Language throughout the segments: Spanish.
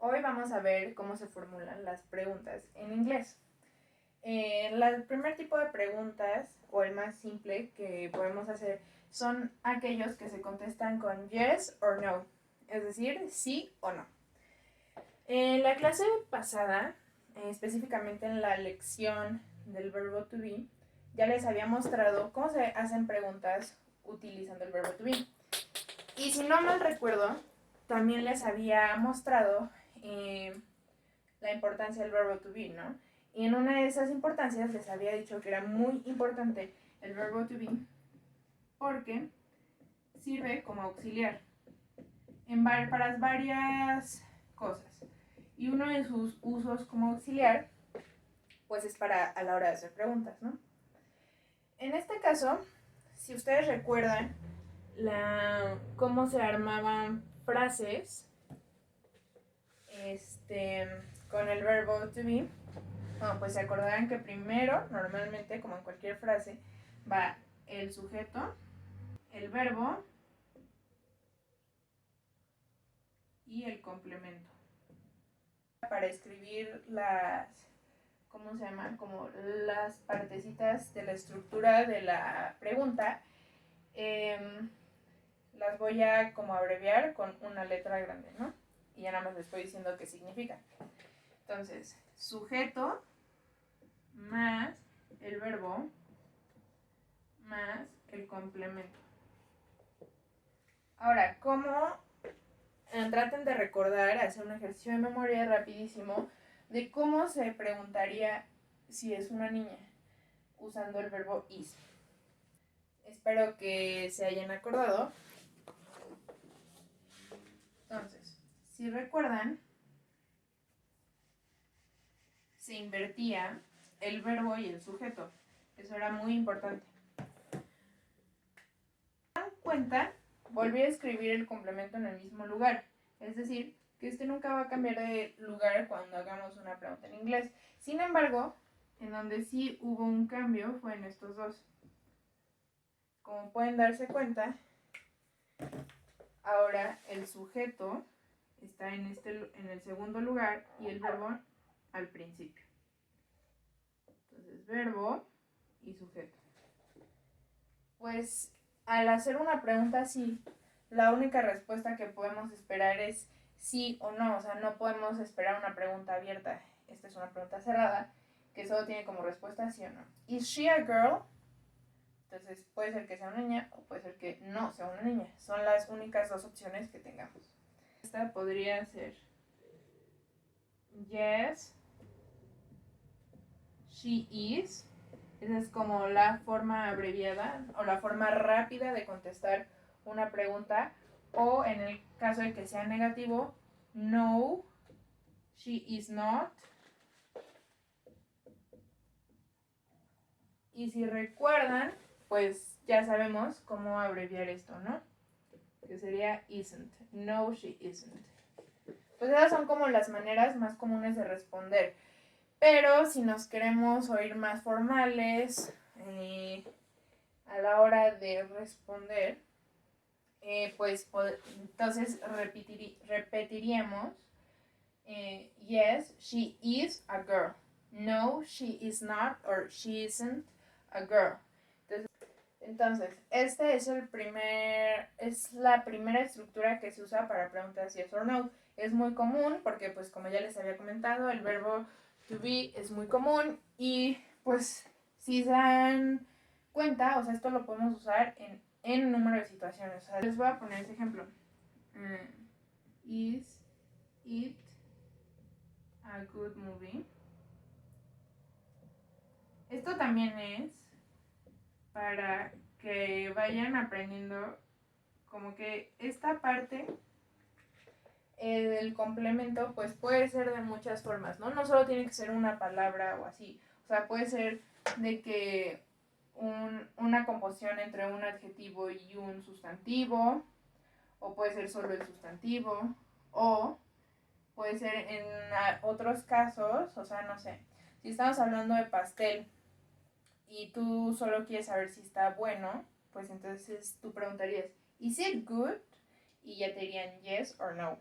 Hoy vamos a ver cómo se formulan las preguntas en inglés. El primer tipo de preguntas, o el más simple que podemos hacer, son aquellos que se contestan con yes or no, es decir, sí o no. En la clase pasada, específicamente en la lección del verbo to be, ya les había mostrado cómo se hacen preguntas utilizando el verbo to be. Y si no mal recuerdo, también les había mostrado la importancia del verbo to be, ¿no? Y en una de esas importancias les había dicho que era muy importante el verbo to be porque sirve como auxiliar para varias cosas. Y uno de sus usos como auxiliar, pues es para a la hora de hacer preguntas, ¿no? En este caso, si ustedes recuerdan cómo se armaban frases con el verbo to be, bueno, pues se acordarán que primero, normalmente, como en cualquier frase, va el sujeto, el verbo y el complemento. Para escribir ¿cómo se llama? Como las partecitas de la estructura de la pregunta, las voy a como abreviar con una letra grande, ¿no? Y ya nada más les estoy diciendo qué significa. Entonces, sujeto más el verbo más el complemento. Ahora, traten de recordar, hacer un ejercicio de memoria rapidísimo de cómo se preguntaría si es una niña usando el verbo is. Espero que se hayan acordado. Entonces, si recuerdan, se invertía el verbo y el sujeto. Eso era muy importante. ¿Se dan cuenta? Volví a escribir el complemento en el mismo lugar. Es decir, que nunca va a cambiar de lugar cuando hagamos una pregunta en inglés. Sin embargo, en donde sí hubo un cambio fue en estos dos. Como pueden darse cuenta, ahora el sujeto está en el segundo lugar y el verbo al principio. Entonces, verbo y sujeto. Pues al hacer una pregunta así, la única respuesta que podemos esperar es sí o no. O sea, no podemos esperar una pregunta abierta. Esta es una pregunta cerrada que solo tiene como respuesta sí o no. ¿Is she a girl? Entonces puede ser que sea una niña o puede ser que no sea una niña. Son las únicas dos opciones que tengamos. Esta podría ser yes, she is. Esa es como la forma abreviada o la forma rápida de contestar una pregunta. O en el caso de que sea negativo, no, she is not. Y si recuerdan, pues ya sabemos cómo abreviar esto, ¿no? Que sería isn't. No, she isn't. Pues esas son como las maneras más comunes de responder. Pero si nos queremos oír más formales a la hora de responder, pues entonces repetiríamos yes, she is a girl. No, she is not, or she isn't a girl. Entonces, este es la primera estructura que se usa para preguntas yes or no. Es muy común porque, pues, como ya les había comentado, el verbo to be es muy común y, pues, si se dan cuenta, o sea, esto lo podemos usar en un número de situaciones. O sea, les voy a poner este ejemplo. Is it a good movie? Esto también es para que vayan aprendiendo como que esta parte del complemento pues puede ser de muchas formas, ¿no? No solo tiene que ser una palabra o así, o sea, puede ser de que una composición entre un adjetivo y un sustantivo, o puede ser solo el sustantivo, o puede ser en otros casos, o sea, no sé, si estamos hablando de pastel y tú solo quieres saber si está bueno, pues entonces tú preguntarías, ¿is it good? Y ya te dirían yes or no.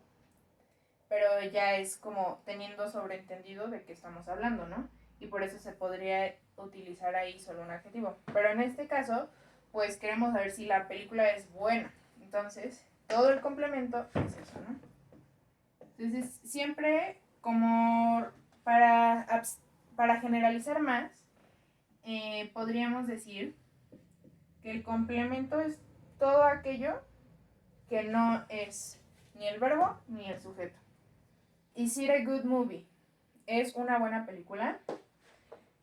pero ya es como teniendo sobreentendido de qué estamos hablando, ¿no? Y por eso se podría utilizar ahí solo un adjetivo. Pero en este caso, pues queremos saber si la película es buena. Entonces, todo el complemento es eso, ¿no? Entonces, siempre como para generalizar más, podríamos decir que el complemento es todo aquello que no es ni el verbo ni el sujeto. Is it a good movie? ¿Es una buena película?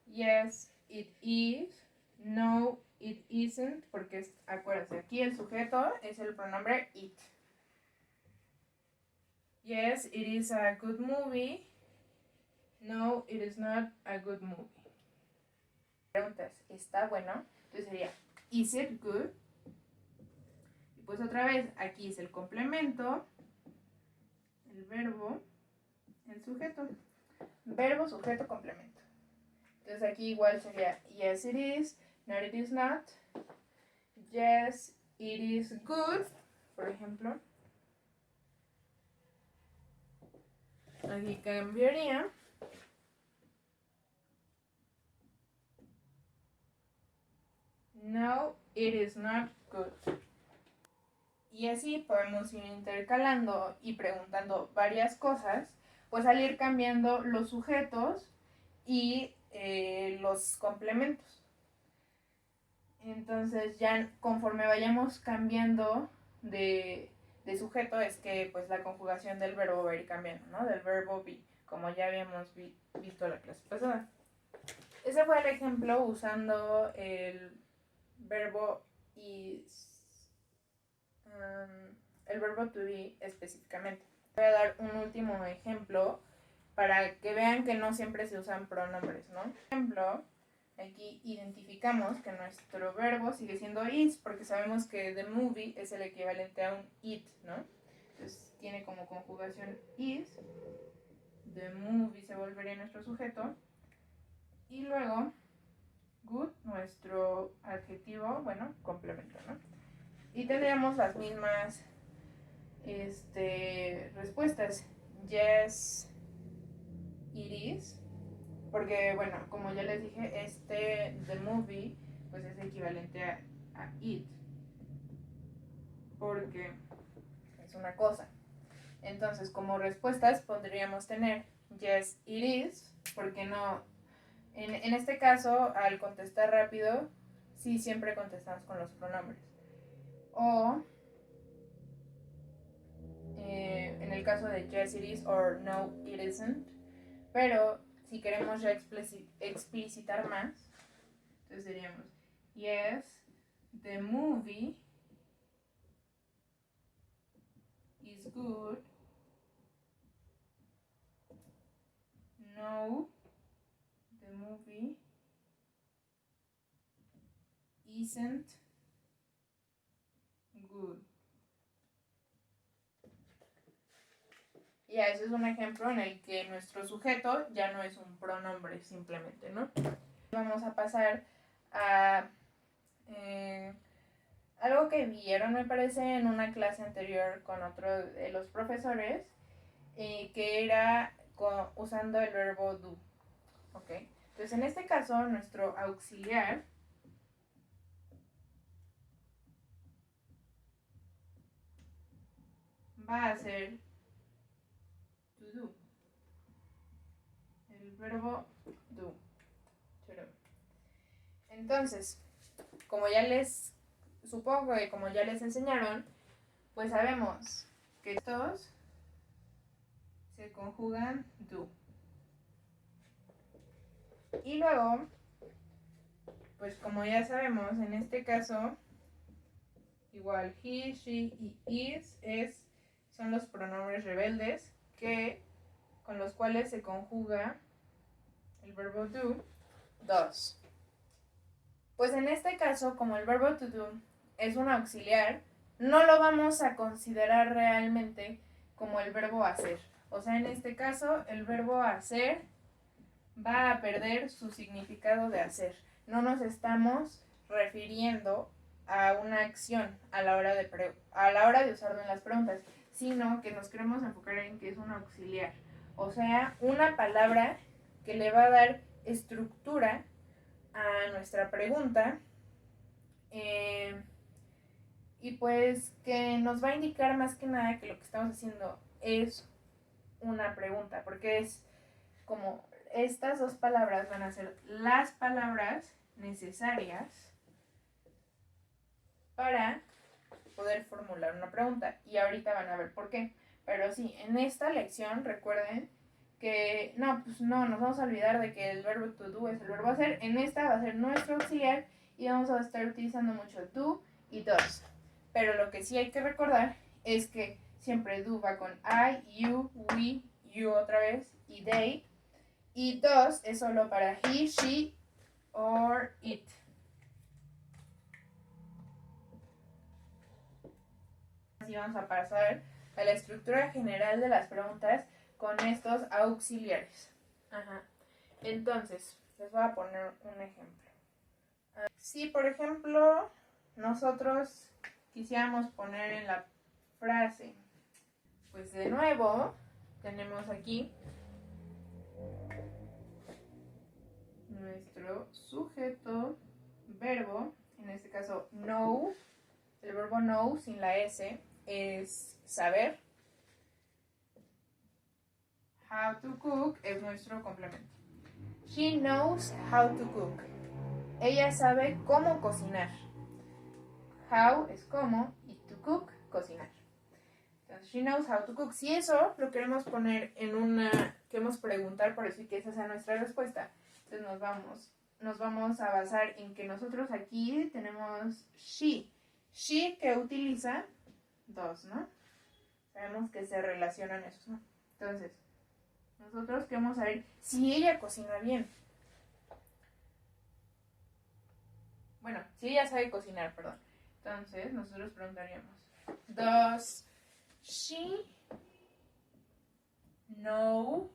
Yes, it is. No, it isn't, porque acuérdense, aquí el sujeto es el pronombre it. Yes, it is a good movie. No, it is not a good movie. Preguntas, ¿está bueno? Entonces sería, is it good? Y pues otra vez, aquí es el complemento, el verbo, el sujeto. Verbo, sujeto, complemento. Entonces aquí igual sería, yes, it is. No, it is not. Yes, it is good, por ejemplo. Aquí cambiaría. No, it is not good. Y así podemos ir intercalando y preguntando varias cosas, pues al ir cambiando los sujetos y los complementos. Entonces ya conforme vayamos cambiando de sujeto es que pues la conjugación del verbo va a ir cambiando, ¿no? Del verbo be, como ya habíamos visto la clase pasada. Ese fue el ejemplo usando el verbo is, el verbo to be específicamente. Voy a dar un último ejemplo para que vean que no siempre se usan pronombres, ¿no? Por ejemplo, aquí identificamos que nuestro verbo sigue siendo is, porque sabemos que the movie es el equivalente a un it, ¿no? Entonces tiene como conjugación is, the movie se volvería nuestro sujeto, y luego good, nuestro adjetivo, bueno, complemento, ¿no? Y tendríamos las mismas respuestas. Yes, it is. Porque, bueno, como ya les dije, the movie, pues es equivalente a it. Porque es una cosa. Entonces, como respuestas podríamos tener yes, it is. Porque no. En este caso, al contestar rápido, sí siempre contestamos con los pronombres. O en el caso de yes, it is or no, it isn't. Pero si queremos ya explicitar más, entonces diríamos yes, the movie is good. No, the movie isn't good. Ya, ese es un ejemplo en el que nuestro sujeto ya no es un pronombre simplemente, ¿no? Vamos a pasar a algo que vieron, me parece, en una clase anterior con otro de los profesores, que era usando el verbo do. ¿Ok? Entonces, en este caso, nuestro auxiliar va a ser to do. El verbo do. Entonces, como ya les, supongo que como ya les enseñaron, pues sabemos que estos se conjugan do. Y luego, pues como ya sabemos, en este caso, igual he, she y is son los pronombres rebeldes con los cuales se conjuga el verbo do, does. Pues en este caso, como el verbo to do es un auxiliar, no lo vamos a considerar realmente como el verbo hacer. O sea, en este caso, el verbo hacer va a perder su significado de hacer. No nos estamos refiriendo a una acción a la hora de usarlo en las preguntas, sino que nos queremos enfocar en que es un auxiliar. O sea, una palabra que le va a dar estructura a nuestra pregunta y pues que nos va a indicar más que nada que lo que estamos haciendo es una pregunta, porque es como estas dos palabras van a ser las palabras necesarias para poder formular una pregunta. Y ahorita van a ver por qué. Pero sí, en esta lección recuerden que pues no, nos vamos a olvidar de que el verbo to do es el verbo hacer. En esta va a ser nuestro auxiliar y vamos a estar utilizando mucho do y does. Pero lo que sí hay que recordar es que siempre do va con I, you, we, you otra vez y they. Y does es solo para he, she or it. Así vamos a pasar a la estructura general de las preguntas con estos auxiliares. Ajá. Entonces, les voy a poner un ejemplo. Si, por ejemplo, nosotros quisiéramos poner en la frase, pues de nuevo, tenemos aquí nuestro sujeto, verbo, en este caso know, el verbo know sin la S es saber. How to cook es nuestro complemento. She knows how to cook. Ella sabe cómo cocinar. How es cómo y to cook, cocinar. Entonces, she knows how to cook. Si eso lo queremos poner en queremos preguntar por decir que esa sea nuestra respuesta, entonces nos vamos a basar en que nosotros aquí tenemos she. She que utiliza dos, ¿no? Sabemos que se relacionan esos, ¿no? Entonces, nosotros queremos saber si ella cocina bien. Bueno, si ella sabe cocinar, perdón. Entonces, nosotros preguntaríamos, ¿does she know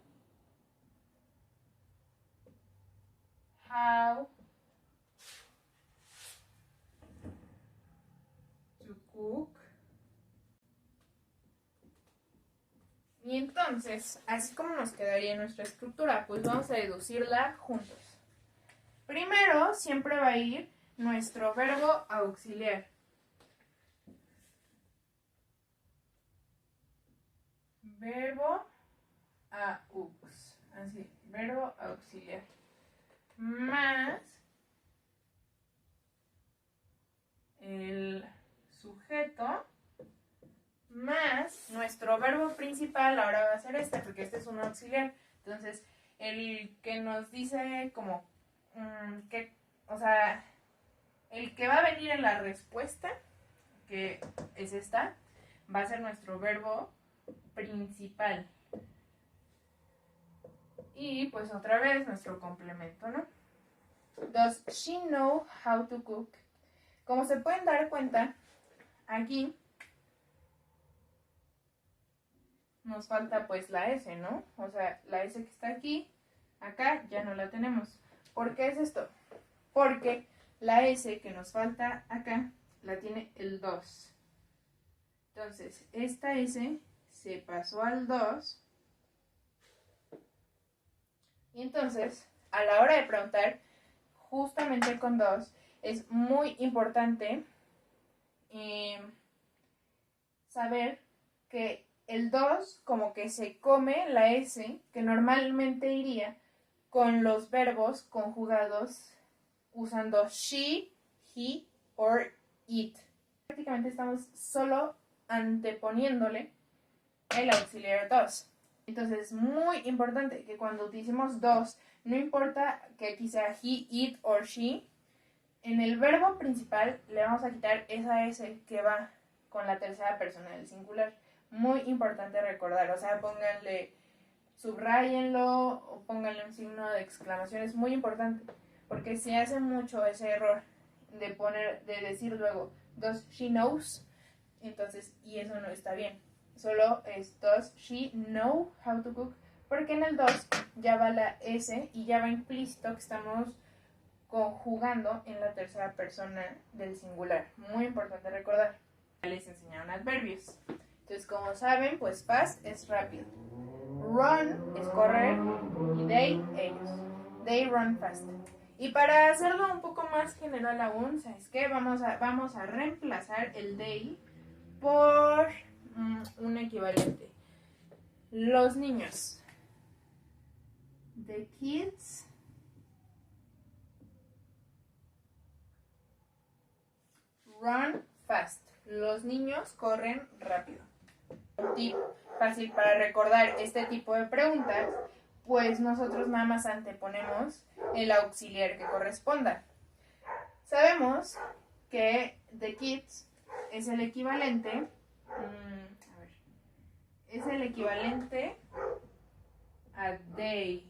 how to cook? Y entonces, así como nos quedaría nuestra estructura, pues vamos a deducirla juntos. Primero, siempre va a ir nuestro verbo auxiliar. Verbo aux. Así, verbo auxiliar. Más el sujeto más nuestro verbo principal. Ahora va a ser porque este es un auxiliar. Entonces, el que nos dice como el que va a venir en la respuesta, que es esta, va a ser nuestro verbo principal. Y pues otra vez nuestro complemento, ¿no? Does she know how to cook? Como se pueden dar cuenta, aquí nos falta pues la S, ¿no? O sea, la S que está aquí, acá ya no la tenemos. ¿Por qué es esto? Porque la S que nos falta acá la tiene el 2. Entonces, esta S se pasó al 2. Y entonces, a la hora de preguntar, justamente con 2, es muy importante saber que el 2 como que se come la S que normalmente iría con los verbos conjugados usando she, he or it. Prácticamente estamos solo anteponiéndole el auxiliar does. Entonces es muy importante que cuando utilicemos does, no importa que aquí sea he, it or she, en el verbo principal le vamos a quitar esa S que va con la tercera persona del singular. Muy importante recordar, o sea, pónganle, subrayenlo o pónganle un signo de exclamación, es muy importante, porque se hace mucho ese error de decir luego, does she knows, entonces, y eso no está bien. Solo es does she know how to cook, porque en el does ya va la S y ya va implícito que estamos conjugando en la tercera persona del singular. Muy importante recordar. Les enseñaron adverbios. Entonces, como saben, pues fast es rápido. Run es correr y they, ellos. They run fast. Y para hacerlo un poco más general aún, ¿sabes qué? Vamos a reemplazar el they por un equivalente. Los niños. The kids run fast. Los niños corren rápido. Un tip fácil para recordar este tipo de preguntas, pues nosotros nada más anteponemos el auxiliar que corresponda. Sabemos que the kids es el equivalente, a they.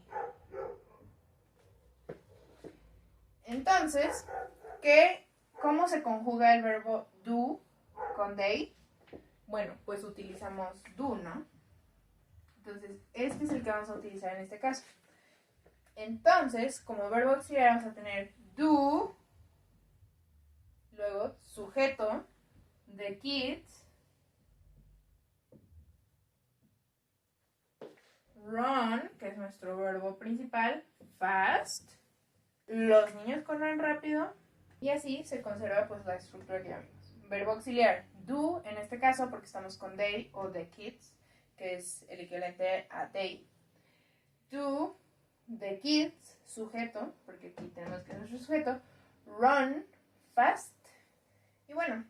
Entonces, ¿cómo se conjuga el verbo do con they? Bueno, pues utilizamos do, ¿no? Entonces, este es el que vamos a utilizar en este caso. Entonces, como verbo auxiliar vamos a tener do, luego sujeto, the kids, run, que es nuestro verbo principal, fast, los niños corren rápido, y así se conserva pues la estructura que ya vimos. Verbo auxiliar, do, en este caso porque estamos con they o the kids, que es el equivalente a they. Do, the kids, sujeto, porque aquí tenemos que es nuestro sujeto, run, fast, y bueno,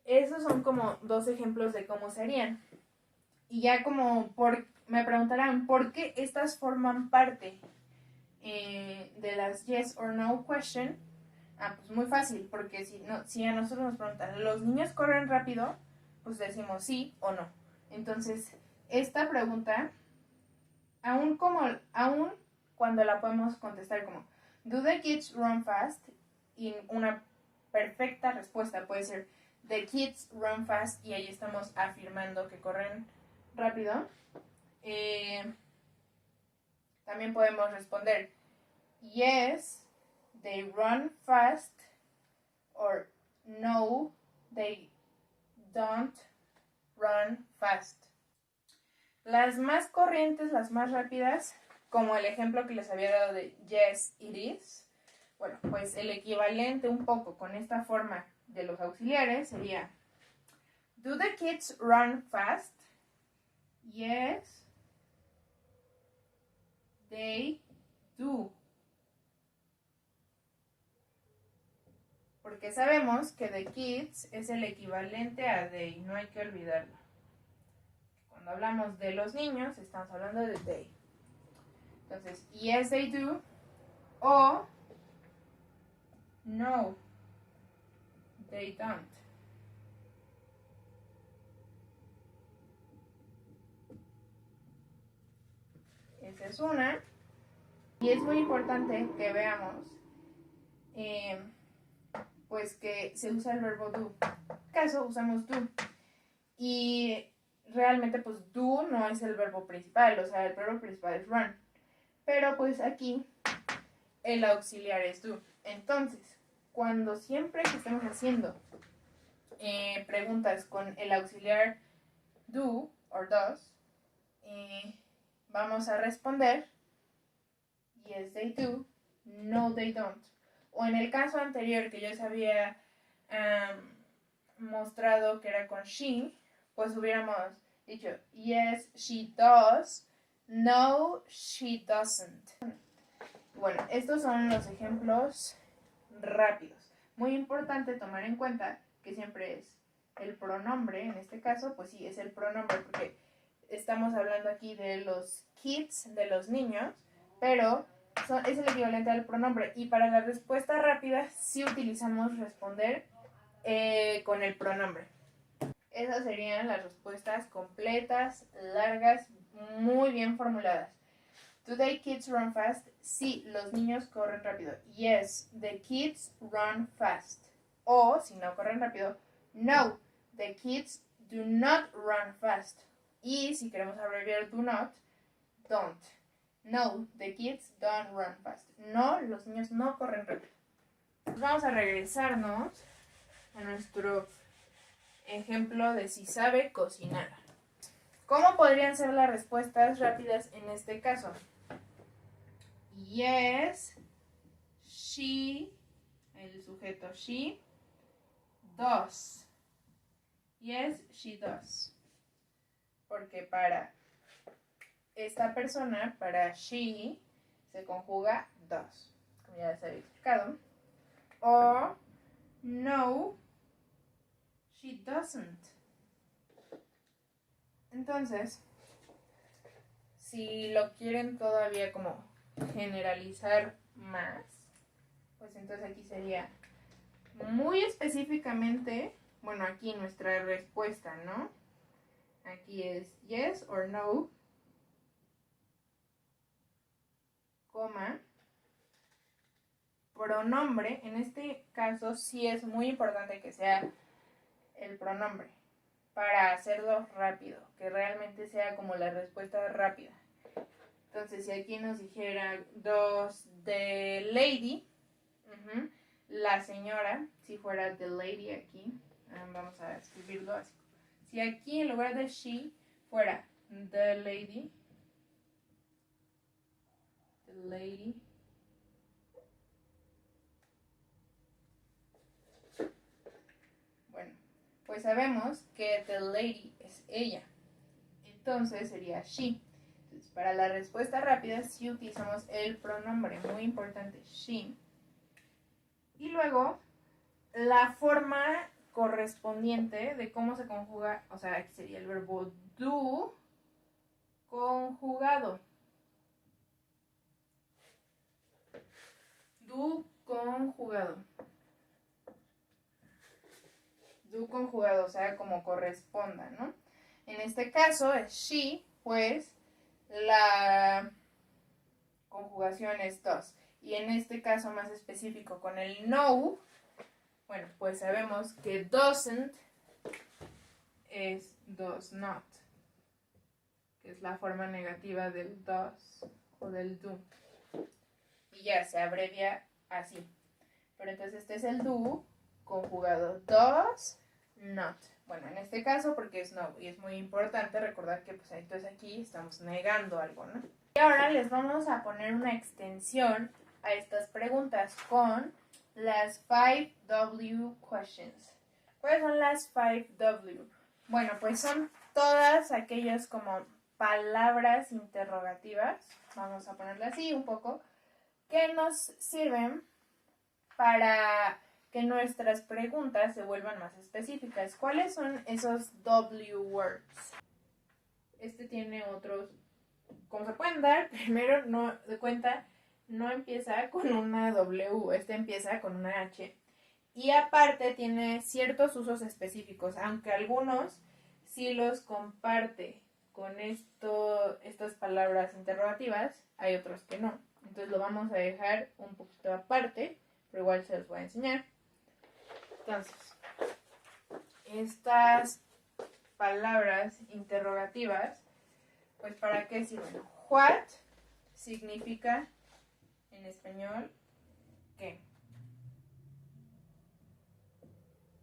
esos son como dos ejemplos de cómo serían. Y ya como me preguntarán, ¿por qué estas forman parte de las yes or no question? Pues muy fácil, porque si a nosotros nos preguntan, ¿los niños corren rápido? Pues decimos sí o no. Entonces, esta pregunta, aún cuando la podemos contestar como, ¿do the kids run fast? Y una perfecta respuesta puede ser, the kids run fast, y ahí estamos afirmando que corren rápido. También podemos responder, yes, they run fast, or no, they don't run fast. Las más corrientes, las más rápidas, como el ejemplo que les había dado de yes, it is, bueno, pues el equivalente un poco con esta forma de los auxiliares sería, do the kids run fast? Yes, they do. Porque sabemos que the kids es el equivalente a they, no hay que olvidarlo. Cuando hablamos de los niños, estamos hablando de they. Entonces, yes, they do, o no, they don't. Esa es una. Y es muy importante que veamos pues que se usa el verbo do. En este caso usamos do. Y realmente pues do no es el verbo principal, o sea, el verbo principal es run. Pero pues aquí el auxiliar es do. Entonces, siempre que estemos haciendo preguntas con el auxiliar do o does, vamos a responder yes they do, no they don't. O en el caso anterior que yo les había mostrado que era con she, pues hubiéramos dicho yes she does, no she doesn't. Bueno, estos son los ejemplos rápidos. Muy importante tomar en cuenta que siempre es el pronombre, en este caso, pues sí, es el pronombre porque estamos hablando aquí de los kids, de los niños, pero es el equivalente al pronombre. Y para la respuesta rápida sí utilizamos responder con el pronombre. Esas serían las respuestas completas, largas, muy bien formuladas. Do the kids run fast? Sí, los niños corren rápido. Yes, the kids run fast. O, si no corren rápido, no, the kids do not run fast. Y si queremos abreviar do not, don't. No, the kids don't run fast. No, los niños no corren rápido. Vamos a regresarnos a nuestro ejemplo de si sabe cocinar. ¿Cómo podrían ser las respuestas rápidas en este caso? Yes, she, el sujeto she, does. Yes, she does. Porque para esta persona, para she, se conjuga does, como ya les había explicado. O no, she doesn't. Entonces, si lo quieren todavía como generalizar más, pues entonces aquí sería muy específicamente, bueno, aquí nuestra respuesta, ¿no? Aquí es yes or no, coma, pronombre. En este caso sí es muy importante que sea el pronombre para hacerlo rápido, que realmente sea como la respuesta rápida. Entonces, si aquí nos dijera does the lady, la señora, si fuera the lady aquí, vamos a escribirlo así. Si aquí en lugar de she fuera the lady, bueno, pues sabemos que the lady es ella, entonces sería she. Entonces, para la respuesta rápida sí utilizamos el pronombre, muy importante, she. Y luego la forma correspondiente de cómo se conjuga, o sea, aquí sería el verbo do conjugado. Do conjugado. Do conjugado, o sea, como corresponda, ¿no? En este caso es she, pues la conjugación es does. Y en este caso más específico con el no, bueno, pues sabemos que doesn't es does not, que es la forma negativa del does o del do. Y ya se abrevia así. Pero entonces este es el do conjugado does not. Bueno, en este caso porque es no. Y es muy importante recordar que pues entonces aquí estamos negando algo, ¿no? Y ahora les vamos a poner una extensión a estas preguntas con las 5W questions. ¿Cuáles son las 5W? Bueno, pues son todas aquellas como palabras interrogativas, vamos a ponerlas así un poco, que nos sirven para que nuestras preguntas se vuelvan más específicas. ¿Cuáles son esos W words? Este tiene otros, como se pueden dar, primero no de cuenta, no empieza con una W, este empieza con una H. Y aparte tiene ciertos usos específicos, aunque algunos sí los comparte con estas palabras interrogativas, hay otros que no. Entonces lo vamos a dejar un poquito aparte, pero igual se los voy a enseñar. Entonces, estas palabras interrogativas, pues ¿para qué sirven? What significa en español ¿qué?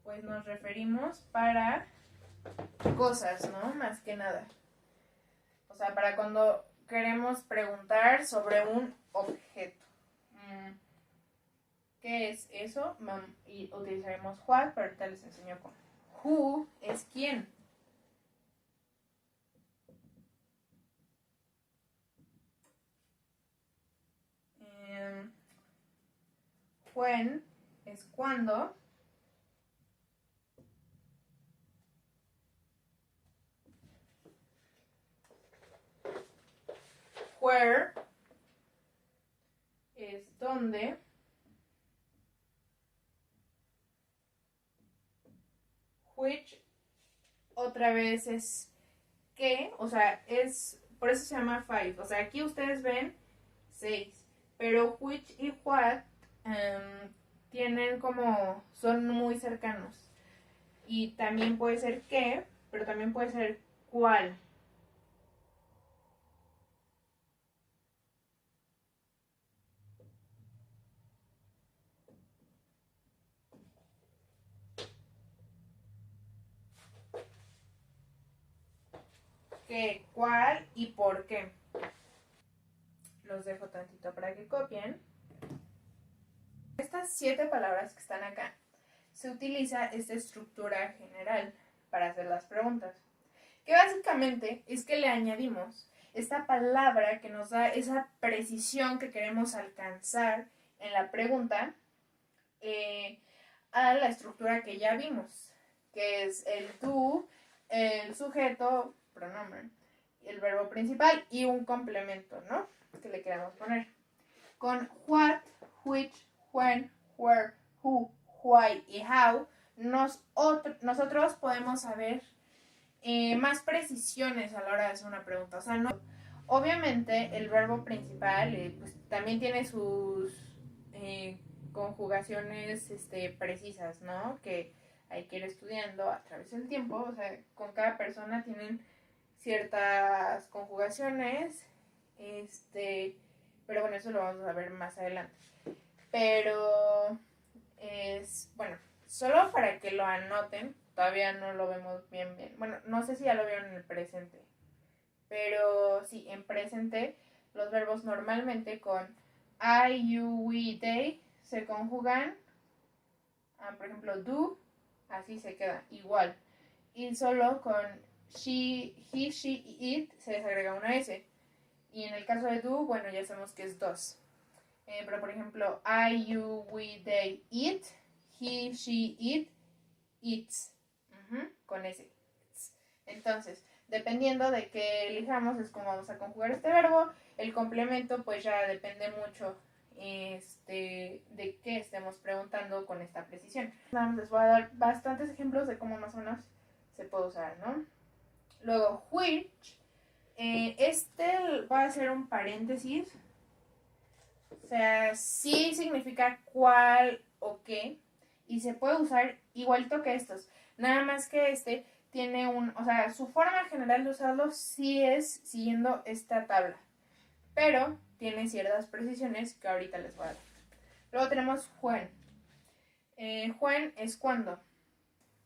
Pues nos referimos para cosas, ¿no? Más que nada. O sea, para cuando queremos preguntar sobre un objeto. ¿Qué es eso? Y utilizaremos what, pero ahorita les enseño cómo. Who es quién. When es cuándo. Where es dónde. Which otra vez es qué, o sea, es, por eso se llama five. O sea, aquí ustedes ven 6, pero which y what tienen como, son muy cercanos. Y también puede ser qué, pero también puede ser cuál. qué, cuál y por qué. Los dejo tantito para que copien. Estas 7 palabras que están acá, se utiliza esta estructura general para hacer las preguntas, que básicamente es que le añadimos esta palabra que nos da esa precisión que queremos alcanzar en la pregunta a la estructura que ya vimos, que es el tú, el sujeto, pronombre, el verbo principal y un complemento, ¿no? Que le queramos poner. Con what, which, when, where, who, why y how, nosotros podemos saber más precisiones a la hora de hacer una pregunta. O sea, no, obviamente el verbo principal pues, también tiene sus conjugaciones precisas, ¿no? Que hay que ir estudiando a través del tiempo. O sea, con cada persona tienen ciertas conjugaciones, pero bueno, eso lo vamos a ver más adelante. Pero bueno, solo para que lo anoten, todavía no lo vemos bien. Bueno, no sé si ya lo vieron en el presente, pero sí, en presente los verbos normalmente con I, you, we, they se conjugan, por ejemplo, do, así se queda, igual. Y solo con she, he, she y it se les agrega una S. Y en el caso de do, bueno, ya sabemos que es dos. Pero por ejemplo, I, you, we, they, it, he, she, it, eats, con ese. Entonces, dependiendo de qué elijamos, es como vamos a conjugar este verbo. El complemento, pues ya depende mucho de qué estemos preguntando con esta precisión. Les voy a dar bastantes ejemplos de cómo más o menos se puede usar, ¿no? Luego, which, va a ser un paréntesis. O sea, sí significa cuál o qué. Y se puede usar igualito que estos. Nada más que tiene o sea, su forma general de usarlo sí es siguiendo esta tabla. Pero tiene ciertas precisiones que ahorita les voy a dar. Luego tenemos when. When es cuando.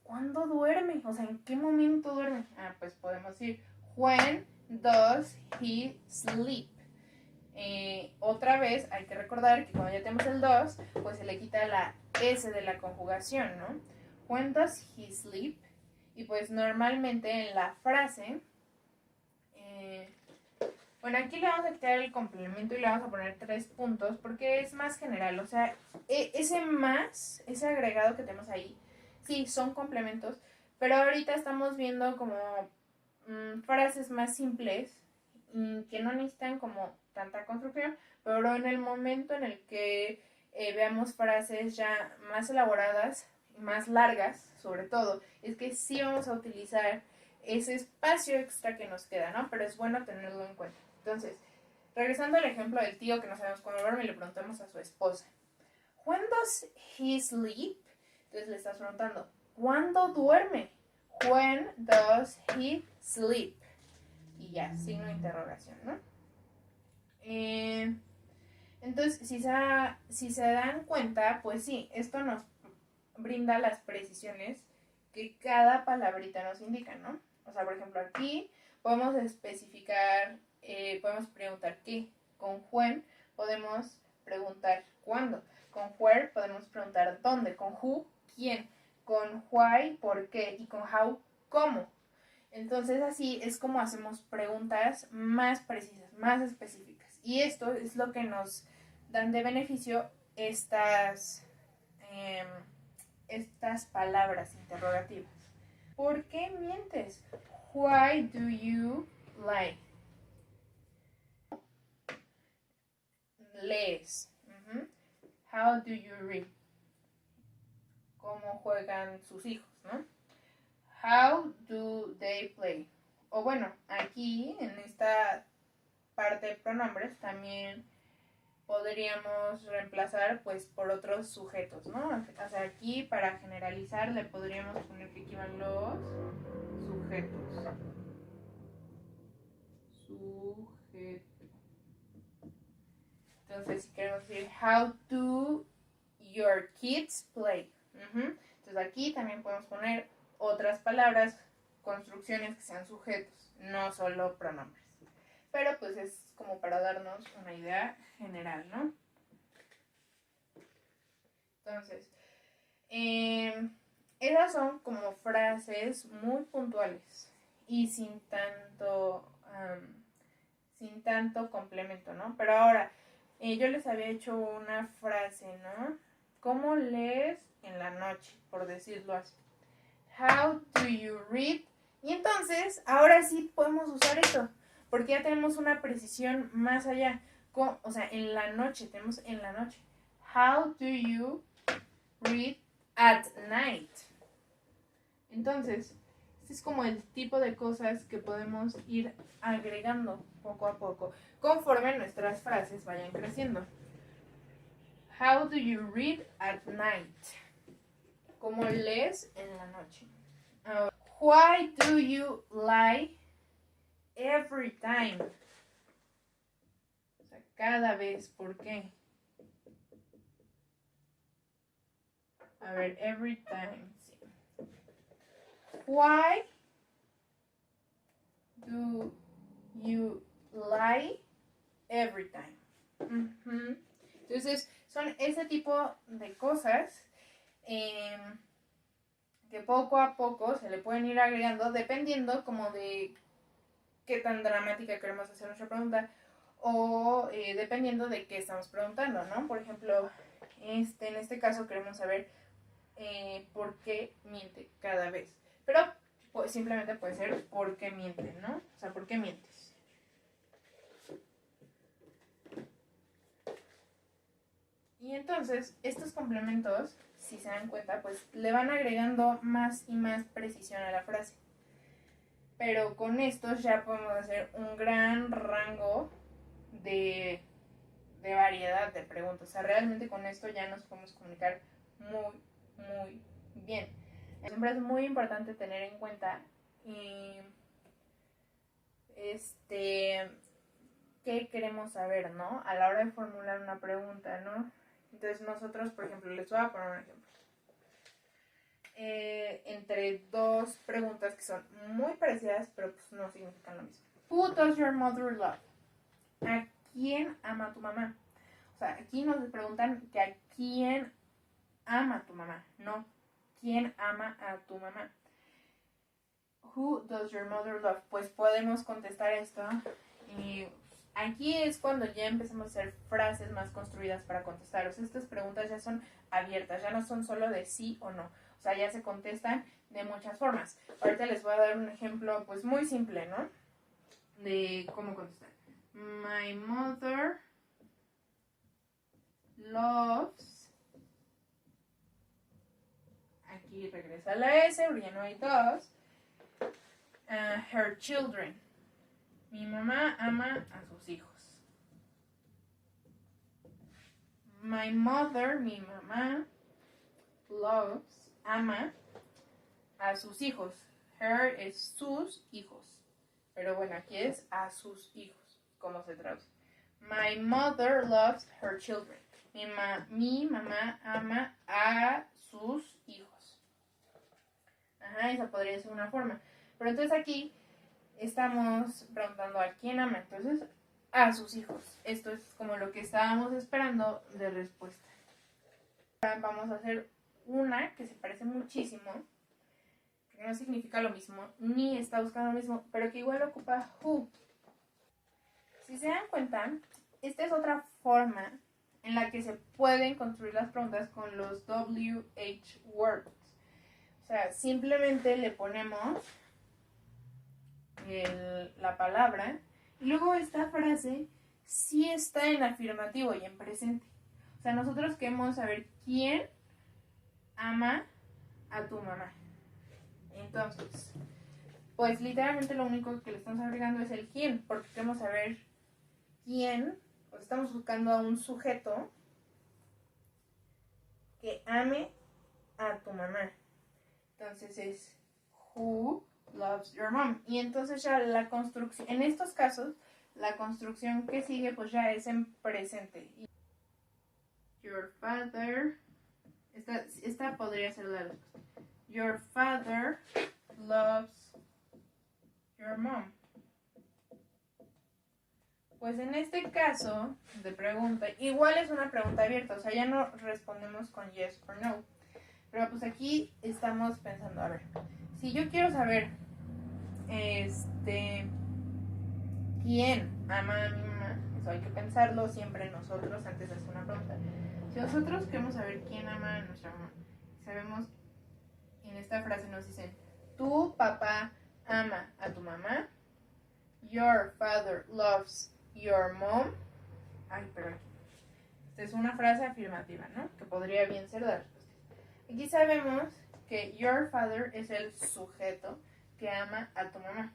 ¿Cuándo duerme? O sea, ¿en qué momento duerme? Pues podemos decir, when does he sleep? Otra vez hay que recordar que cuando ya tenemos el does, pues se le quita la S de la conjugación, ¿no? When does he sleep? Y pues normalmente en la frase, bueno, aquí le vamos a quitar el complemento y le vamos a poner 3 puntos porque es más general. O sea, ese agregado que tenemos ahí, sí, son complementos, pero ahorita estamos viendo como frases más simples que no necesitan como tanta construcción, pero en el momento en el que veamos frases ya más elaboradas, más largas, sobre todo, es que sí vamos a utilizar ese espacio extra que nos queda, ¿no? Pero es bueno tenerlo en cuenta. Entonces, regresando al ejemplo del tío que no sabemos cuándo duerme, le preguntamos a su esposa, ¿When does he sleep? Entonces le estás preguntando, ¿cuándo duerme? When does he sleep? Y ya, signo de interrogación, ¿no? Entonces, si se dan cuenta, pues sí, esto nos brinda las precisiones que cada palabrita nos indica, ¿no? O sea, por ejemplo, aquí podemos especificar, podemos preguntar qué. Con when podemos preguntar cuándo. Con where podemos preguntar dónde. Con who, quién. Con why, por qué. Y con how, cómo. Entonces así es como hacemos preguntas más precisas, más específicas. Y esto es lo que nos dan de beneficio estas palabras interrogativas. ¿Por qué mientes? Why do you lie? Lees. How do you read? ¿Cómo juegan sus hijos, no? How do they play? O bueno, aquí en esta parte de pronombres también podríamos reemplazar pues por otros sujetos, ¿no? O sea, aquí para generalizar le podríamos poner que aquí van los sujetos. Entonces, si queremos decir how do kids play. Entonces aquí también podemos poner otras palabras construcciones que sean sujetos, no solo pronombres. Pero pues es como para darnos una idea general, ¿no? Entonces, esas son como frases muy puntuales y sin tanto complemento, ¿no? Pero ahora, yo les había hecho una frase, ¿no? ¿Cómo lees en la noche? Por decirlo así. How do you read? Y entonces, ahora sí podemos usar eso, porque ya tenemos una precisión más allá. O sea, en la noche, tenemos en la noche. How do you read at night? Entonces, este es como el tipo de cosas que podemos ir agregando poco a poco, conforme nuestras frases vayan creciendo. How do you read at night? ¿Cómo lees en la noche? Why do you lie every time? O sea, cada vez, ¿por qué? A ver, every time. Sí. Why do you lie every time? Uh-huh. Entonces, son ese tipo de cosas que poco a poco se le pueden ir agregando dependiendo como de qué tan dramática queremos hacer nuestra pregunta o dependiendo de qué estamos preguntando, ¿no? Por ejemplo, en este caso queremos saber por qué miente cada vez. Pero pues, simplemente puede ser por qué miente, ¿no? O sea, ¿por qué mientes? Y entonces, estos complementos, si se dan cuenta, pues le van agregando más y más precisión a la frase. Pero con estos ya podemos hacer un gran rango de variedad de preguntas. O sea, realmente con esto ya nos podemos comunicar muy, muy bien. Siempre es muy importante tener en cuenta qué queremos saber, ¿no? A la hora de formular una pregunta, ¿no? Entonces nosotros, por ejemplo, les voy a poner un ejemplo. Entre dos preguntas que son muy parecidas, pero pues no significan lo mismo. Who does your mother love? ¿A quién ama tu mamá? O sea, aquí nos preguntan que a quién ama tu mamá, no quién ama a tu mamá. Who does your mother love? Pues podemos contestar esto y aquí es cuando ya empezamos a hacer frases más construidas para contestar. O sea, estas preguntas ya son abiertas, ya no son solo de sí o no. O sea, ya se contestan de muchas formas. Ahorita les voy a dar un ejemplo pues muy simple, ¿no? De cómo contestar. My mother loves. Aquí regresa la S, porque ya no hay dos. Her children. Mi mamá ama a sus hijos. My mother, mi mamá, loves, ama a sus hijos. Her es sus hijos. Pero bueno, aquí es a sus hijos. ¿Cómo se traduce? My mother loves her children. Mi mamá ama a sus hijos. Ajá, esa podría ser una forma. Pero entonces aquí estamos preguntando a quién ama. Entonces, a sus hijos. Esto es como lo que estábamos esperando de respuesta. Ahora vamos a hacer una que se parece muchísimo, que no significa lo mismo, ni está buscando lo mismo, pero que igual ocupa who. Si se dan cuenta, esta es otra forma en la que se pueden construir las preguntas con los WH words. O sea, simplemente le ponemos la palabra y luego esta frase sí está en afirmativo y en presente. O sea, nosotros queremos saber quién ama a tu mamá. Entonces, pues literalmente lo único que le estamos agregando es el quién, porque queremos saber quién, o estamos buscando a un sujeto que ame a tu mamá. Entonces es who loves your mom. Y entonces ya la construcción, en estos casos, la construcción que sigue pues ya es en presente. Your father, esta podría ser la respuesta. Your father loves mom? Pues en este caso de pregunta, igual es una pregunta abierta, o sea, ya no respondemos con yes or no. Pero pues aquí estamos pensando, a ver, si yo quiero saber, ¿quién ama a mi mamá? Eso hay que pensarlo siempre nosotros antes de hacer una pregunta. Si nosotros queremos saber quién ama a nuestra mamá, sabemos, en esta frase nos dicen, tu papá ama a tu mamá, your father loves your mom. Ay, pero aquí. Esta es una frase afirmativa, ¿no? Que podría bien ser la respuesta. Aquí sabemos que your father es el sujeto que ama a tu mamá.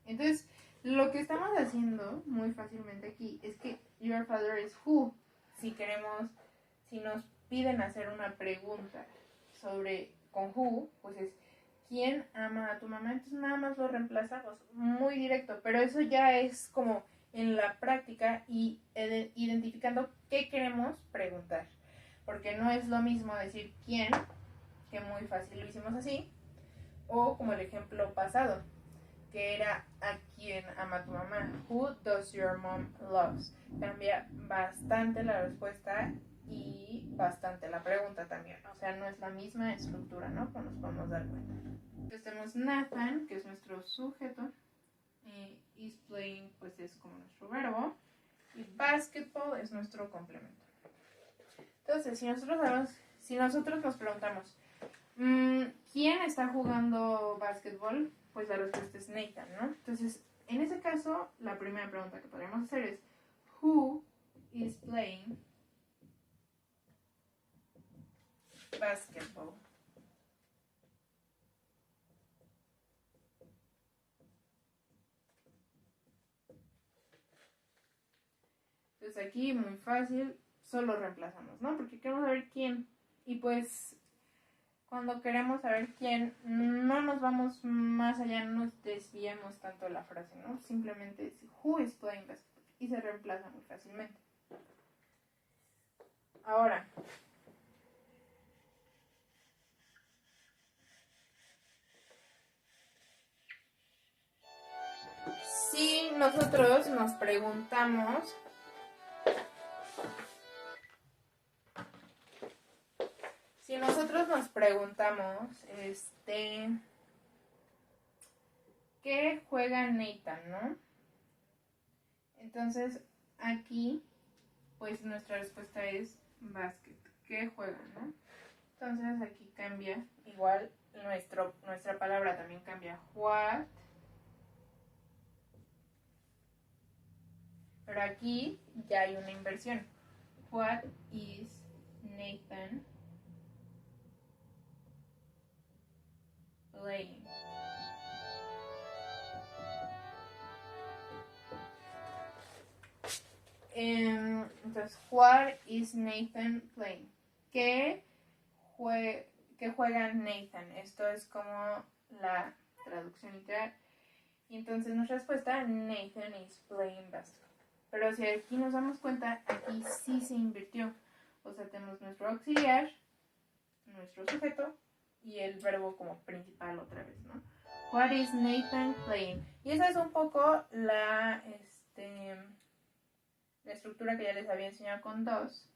Entonces, lo que estamos haciendo muy fácilmente aquí es que your father es who. Si nos piden hacer una pregunta sobre con who, pues es ¿quién ama a tu mamá? Entonces nada más lo reemplazamos muy directo, pero eso ya es como en la práctica y identificando qué queremos preguntar. Porque no es lo mismo decir quién, que muy fácil lo hicimos así, o como el ejemplo pasado, que era ¿a quién ama tu mamá? Who does your mom loves? Cambia bastante la respuesta y bastante la pregunta también. O sea, no es la misma estructura, ¿no? Como nos podemos dar cuenta. Entonces tenemos Nathan, que es nuestro sujeto. Is playing, pues es como nuestro verbo. Y basketball es nuestro complemento. Entonces, si nosotros nos preguntamos, ¿quién está jugando básquetbol? Pues la respuesta es Nathan, ¿no? Entonces, en ese caso, la primera pregunta que podríamos hacer es, who is playing basketball? Entonces aquí, muy fácil, solo reemplazamos, ¿no? Porque queremos saber quién. Y pues, cuando queremos saber quién, no nos vamos más allá, no nos desviamos tanto de la frase, ¿no? Simplemente es who is playing basketball y se reemplaza muy fácilmente. Ahora, si nosotros nos preguntamos ¿qué juega Nathan, no? Entonces, aquí, pues nuestra respuesta es básquet. ¿Qué juega, no? Entonces, aquí cambia, igual, nuestra palabra también cambia. What. Pero aquí ya hay una inversión. What is Nathan playing? Entonces, what is Nathan playing? ¿Qué juega Nathan? Esto es como la traducción literal. Y entonces nuestra respuesta, Nathan is playing basketball. Pero si aquí nos damos cuenta, aquí sí se invirtió. O sea, tenemos nuestro auxiliar, nuestro sujeto y el verbo como principal otra vez, ¿no? What is Nathan playing? Y esa es un poco la estructura que ya les había enseñado con dos.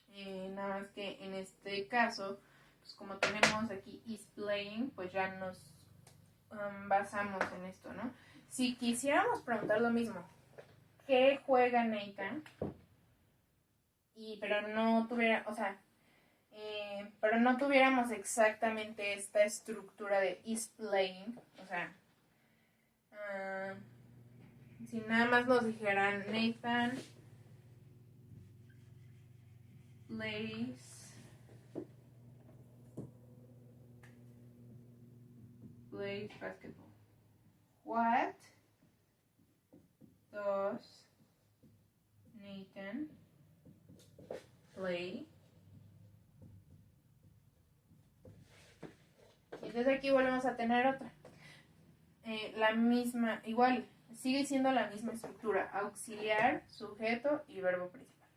Nada más que en este caso, pues como tenemos aquí is playing, pues ya nos basamos en esto, ¿no? Si quisiéramos preguntar lo mismo, ¿qué juega Nathan? Pero no tuviéramos exactamente esta estructura de is playing, o sea, si nada más nos dijeran Nathan plays basketball. What does Nathan play? Y entonces aquí volvemos a tener otra. La misma, igual, sigue siendo la misma estructura. Auxiliar, sujeto y verbo principal.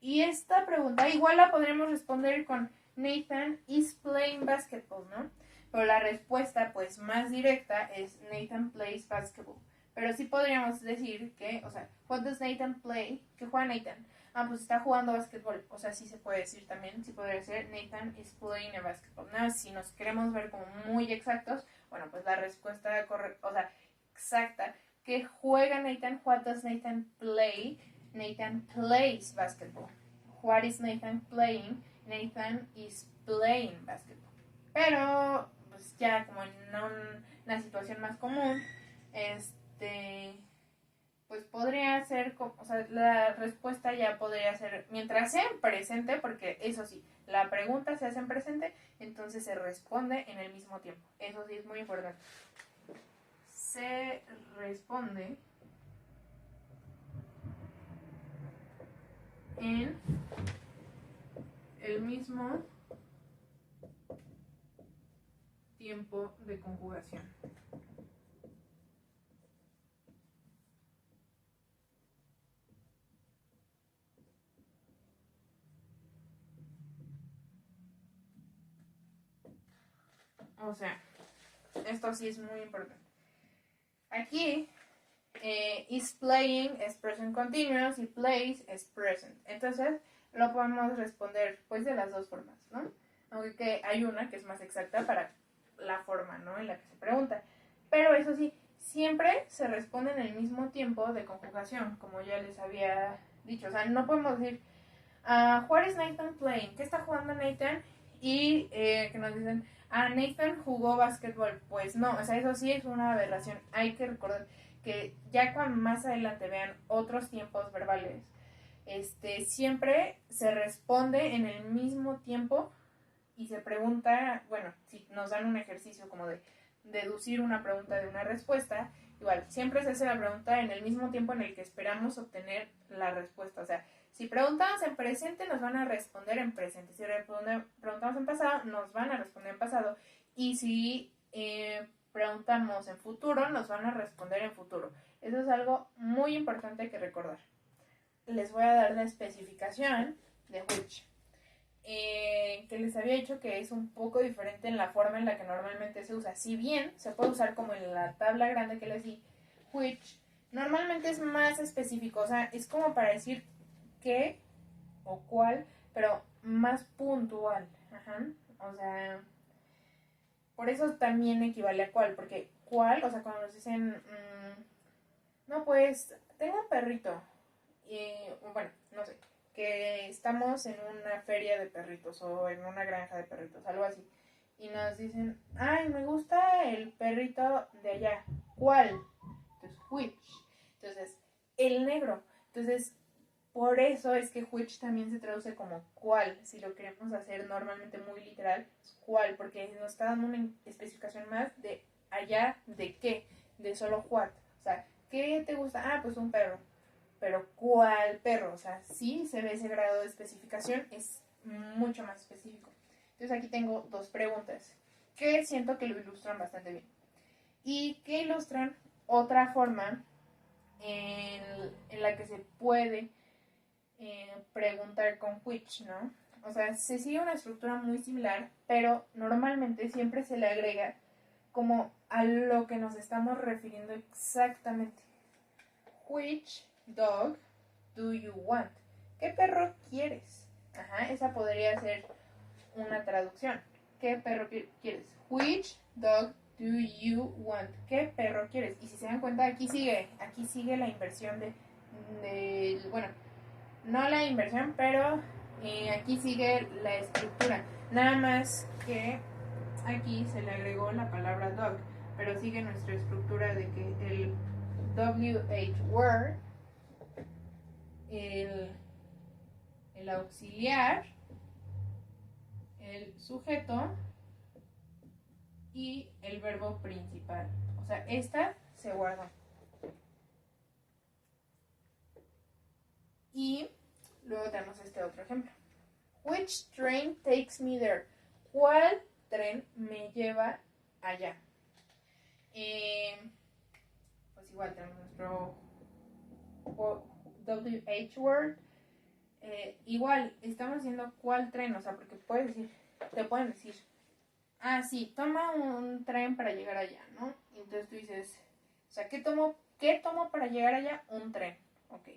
Y esta pregunta igual la podremos responder con Nathan is playing basketball, ¿no? pero la respuesta pues más directa es Nathan plays basketball. Pero sí podríamos decir que, o sea, what does Nathan play? ¿Qué juega Nathan? Ah, pues está jugando básquetbol. O sea, sí se puede decir también, sí podría ser Nathan is playing a basketball. Nada, si nos queremos ver como muy exactos, bueno, pues la respuesta correcta, o sea, exacta, ¿qué juega Nathan? What does Nathan play? Nathan plays basketball. What is Nathan playing? Nathan is playing basketball. Pero, pues ya como en una situación más común, pues podría ser, o sea, la respuesta ya podría ser, mientras sea en presente, porque eso sí, la pregunta se hace en presente, entonces se responde en el mismo tiempo. Eso sí es muy importante. Se responde en el mismo tiempo de conjugación. O sea, esto sí es muy importante. Aquí, is playing es present continuous y plays es present. Entonces, lo podemos responder pues de las dos formas, ¿no? Aunque hay una que es más exacta para la forma, ¿no? En la que se pregunta. Pero eso sí, siempre se responde en el mismo tiempo de conjugación, como ya les había dicho. O sea, no podemos decir, what is Nathan playing? ¿Qué está jugando Nathan? Y que nos dicen, Nathan jugó básquetbol. Pues no, o sea, eso sí es una aberración. Hay que recordar que ya cuando más adelante vean otros tiempos verbales, siempre se responde en el mismo tiempo y se pregunta, bueno, si nos dan un ejercicio como de deducir una pregunta de una respuesta, igual, siempre se hace la pregunta en el mismo tiempo en el que esperamos obtener la respuesta. O sea, si preguntamos en presente, nos van a responder en presente. Si preguntamos en pasado, nos van a responder en pasado. Y si preguntamos en futuro, nos van a responder en futuro. Eso es algo muy importante que recordar. Les voy a dar la especificación de which. Que les había dicho que es un poco diferente en la forma en la que normalmente se usa. Si bien se puede usar como en la tabla grande que les di, which normalmente es más específico. O sea, es como para decir qué o cuál, pero más puntual. Ajá. O sea, por eso también equivale a cuál, porque cuál, o sea, cuando nos dicen, no, pues, tengo un perrito, y, bueno, no sé, que estamos en una feria de perritos o en una granja de perritos, algo así, y nos dicen, ay, me gusta el perrito de allá, ¿cuál? Entonces, which. Entonces, el negro. Entonces, por eso es que which también se traduce como cuál. Si lo queremos hacer normalmente muy literal, es cuál, porque nos está dando una especificación más de allá de qué, de solo what. O sea, ¿qué te gusta? Ah, pues un perro. Pero ¿cuál perro? O sea, sí se ve ese grado de especificación, es mucho más específico. Entonces aquí tengo dos preguntas que siento que lo ilustran bastante bien. Y que ilustran otra forma en la que se puede preguntar con which, ¿no? O sea, se sigue una estructura muy similar, pero normalmente siempre se le agrega como a lo que nos estamos refiriendo exactamente. Which dog do you want? ¿Qué perro quieres? Ajá, esa podría ser una traducción. ¿Qué perro quieres? Which dog do you want? ¿Qué perro quieres? Y si se dan cuenta, aquí sigue la inversión bueno, no la inversión, pero aquí sigue la estructura. Nada más que aquí se le agregó la palabra dog, pero sigue nuestra estructura de que el WH word, el auxiliar, el sujeto y el verbo principal. O sea, esta se guarda. Y luego tenemos este otro ejemplo. Which train takes me there? ¿Cuál tren me lleva allá? Pues igual tenemos nuestro WH word. Igual, estamos diciendo cuál tren, o sea, porque te pueden decir, sí, toma un tren para llegar allá, ¿no? Entonces tú dices, o sea, ¿qué tomo para llegar allá? Un tren, ok.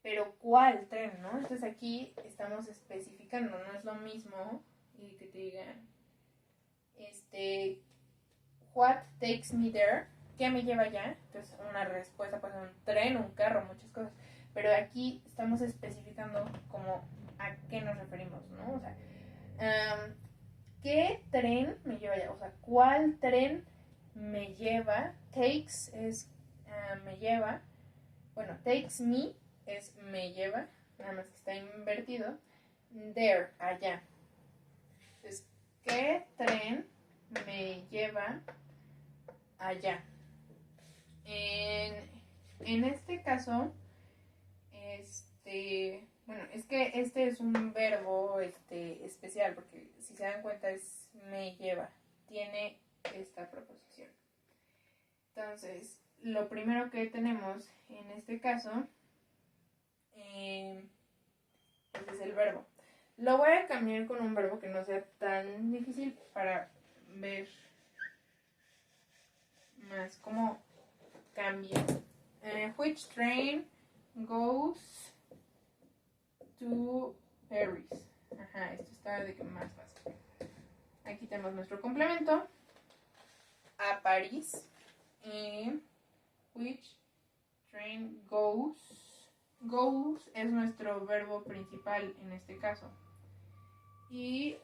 Pero ¿cuál tren, no? Entonces aquí estamos especificando, no es lo mismo y que te digan, what takes me there, ¿qué me lleva allá? Entonces una respuesta puede ser un tren, un carro, muchas cosas. Pero aquí estamos especificando como a qué nos referimos, ¿no? O sea, ¿qué tren me lleva allá? O sea, ¿cuál tren me lleva? Takes es me lleva. Bueno, takes me es me lleva, nada más que está invertido. There, allá. Entonces, ¿qué tren me lleva allá? En este caso, bueno, es que este es un verbo especial, porque si se dan cuenta es me lleva, tiene esta proposición. Entonces, lo primero que tenemos en este caso pues es el verbo. Lo voy a cambiar con un verbo que no sea tan difícil para ver más cómo cambia. Which train goes to Paris? Ajá, esto está de que más fácil. Aquí tenemos nuestro complemento. A París. Which train goes? Goes es nuestro verbo principal en este caso. Y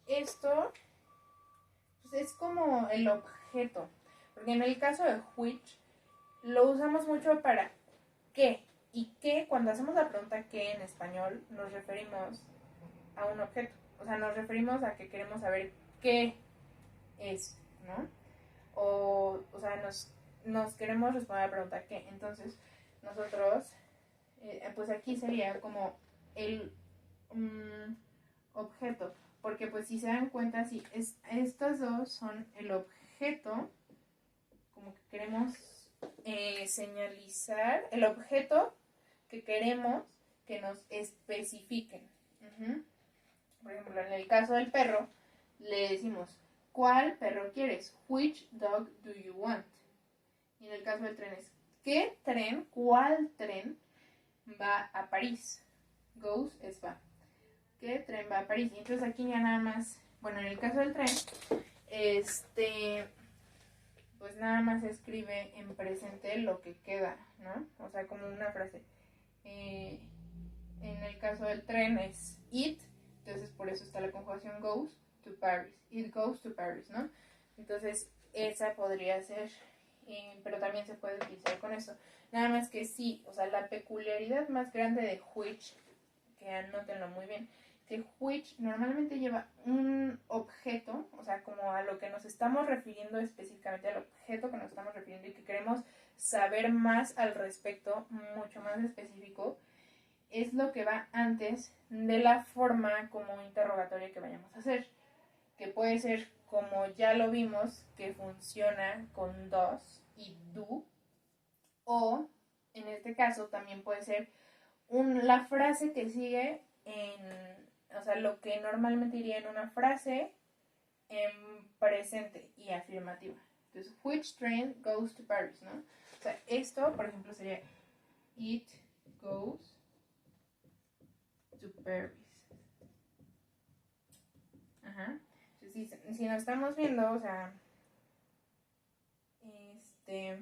esto pues es como el objeto. Porque en el caso de which lo usamos mucho para qué. Y qué, cuando hacemos la pregunta qué en español, nos referimos a un objeto. O sea, nos referimos a que queremos saber qué es, ¿no? O sea, nos queremos responder a la pregunta qué. Entonces, nosotros, pues aquí sería como el objeto. Porque pues si se dan cuenta, sí, estos dos son el objeto, como que queremos señalizar, el objeto que queremos que nos especifiquen. Por ejemplo, en el caso del perro, le decimos, ¿cuál perro quieres? Which dog do you want? Y en el caso del tren es, ¿qué tren, cuál tren va a París? Goes es va. ¿Qué tren va a París? Y entonces aquí ya nada más, bueno, en el caso del tren, pues nada más escribe en presente lo que queda, ¿no? O sea, como una frase. En el caso del tren es it, entonces por eso está la conjugación goes to Paris. It goes to Paris, ¿no? Entonces esa podría ser, pero también se puede utilizar con eso. Nada más que sí, o sea, la peculiaridad más grande de which, que anótenlo muy bien, que which normalmente lleva un objeto, o sea, como a lo que nos estamos refiriendo específicamente, al objeto que nos estamos refiriendo y que queremos saber más al respecto, mucho más específico, es lo que va antes de la forma como interrogatoria que vayamos a hacer, que puede ser, como ya lo vimos, que funciona con does y do, o en este caso también puede ser la frase que sigue o sea, lo que normalmente iría en una frase en presente y afirmativa. Entonces, which train goes to Paris, ¿no? O sea, esto, por ejemplo, sería it goes to Paris. Ajá. Entonces, si nos estamos viendo, o sea, pues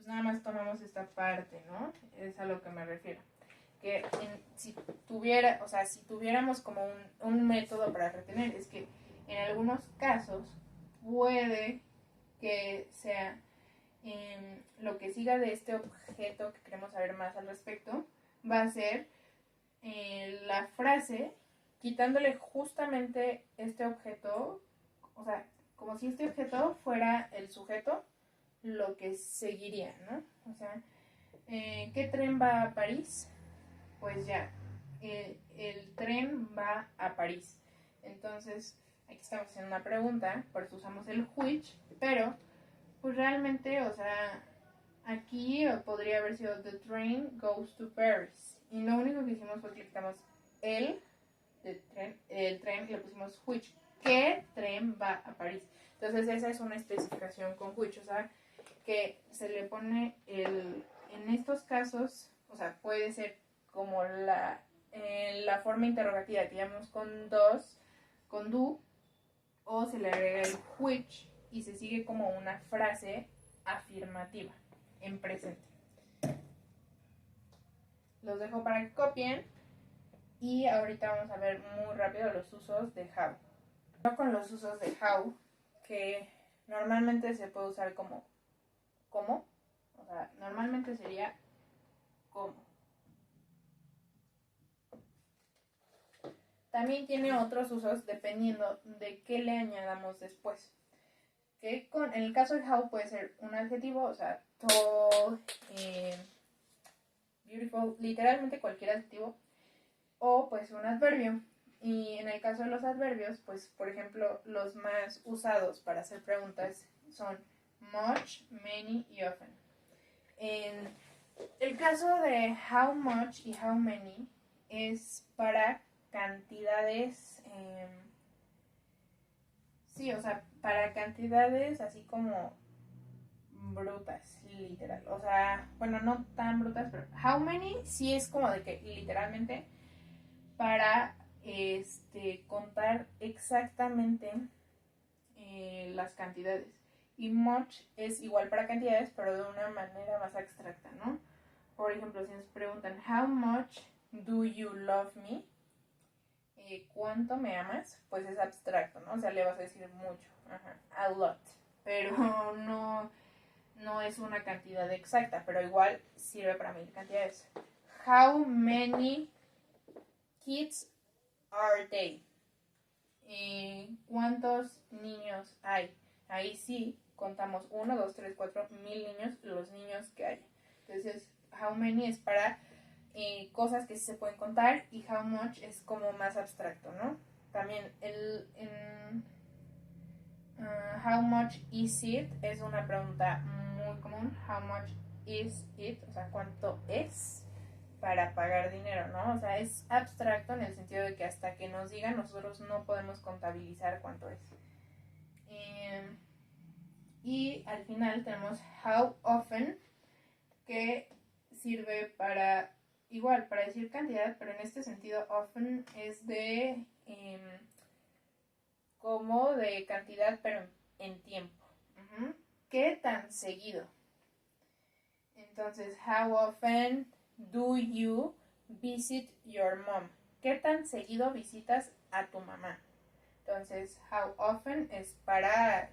nada más tomamos esta parte, ¿no? Es a lo que me refiero. Que si tuviéramos como un método para retener, es que en algunos casos puede que sea lo que siga de este objeto que queremos saber más al respecto, va a ser la frase quitándole justamente este objeto, o sea, como si este objeto fuera el sujeto, lo que seguiría, ¿no? O sea, ¿qué tren va a París? Pues ya, el tren va a París. Entonces, aquí estamos haciendo una pregunta, por eso usamos el which, pero pues realmente, o sea, aquí podría haber sido the train goes to Paris. Y lo único que hicimos fue que quitamos el tren y le pusimos which. ¿qué tren va a París? Entonces esa es una especificación con which, o sea, que se le pone en estos casos, o sea, puede ser como la forma interrogativa que llamamos con dos, con do, o se le agrega el which y se sigue como una frase afirmativa en presente. Los dejo para que copien y ahorita vamos a ver muy rápido los usos de how. Con los usos de how, que normalmente se puede usar como ¿cómo? O sea, normalmente sería ¿cómo? También tiene otros usos dependiendo de qué le añadamos después. Que en el caso de how puede ser un adjetivo, o sea, tall, beautiful, literalmente cualquier adjetivo, o pues un adverbio. Y en el caso de los adverbios, pues por ejemplo, los más usados para hacer preguntas son much, many y often. En el caso de how much y how many es para cantidades, sí, o sea, para cantidades así como brutas, literal. O sea, bueno, no tan brutas, pero how many sí es como de que literalmente para contar exactamente las cantidades. Y much es igual para cantidades, pero de una manera más abstracta, ¿no? Por ejemplo, si nos preguntan, how much do you love me? ¿Cuánto me amas? Pues es abstracto, ¿no? O sea, le vas a decir mucho. Ajá, a lot. Pero no es una cantidad exacta, pero igual sirve para medir cantidades. How many kids are they? ¿Cuántos niños hay? Ahí sí contamos 1, 2, 3, 4, 1000 niños, los niños que hay. Entonces, how many es para cosas que sí se pueden contar y how much es como más abstracto, ¿no? También how much is it es una pregunta muy común. How much is it? O sea, ¿cuánto es para pagar dinero, no? O sea, es abstracto en el sentido de que hasta que nos digan nosotros no podemos contabilizar cuánto es. Y al final tenemos how often, que sirve para igual, para decir cantidad, pero en este sentido often es de como de cantidad, pero en tiempo. ¿Qué tan seguido? Entonces, how often do you visit your mom? ¿Qué tan seguido visitas a tu mamá? Entonces, how often es para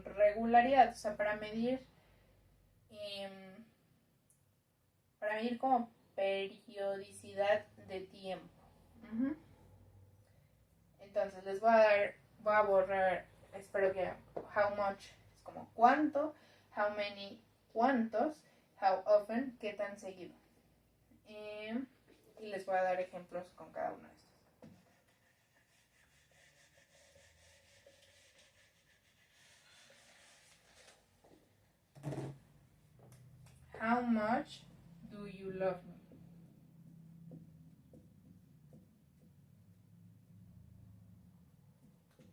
regularidad, o sea, para medir como periodicidad de tiempo. Entonces les voy a borrar, espero que how much es como cuánto, how many cuántos, how often qué tan seguido. Y les voy a dar ejemplos con cada uno de estos. How much do you love me?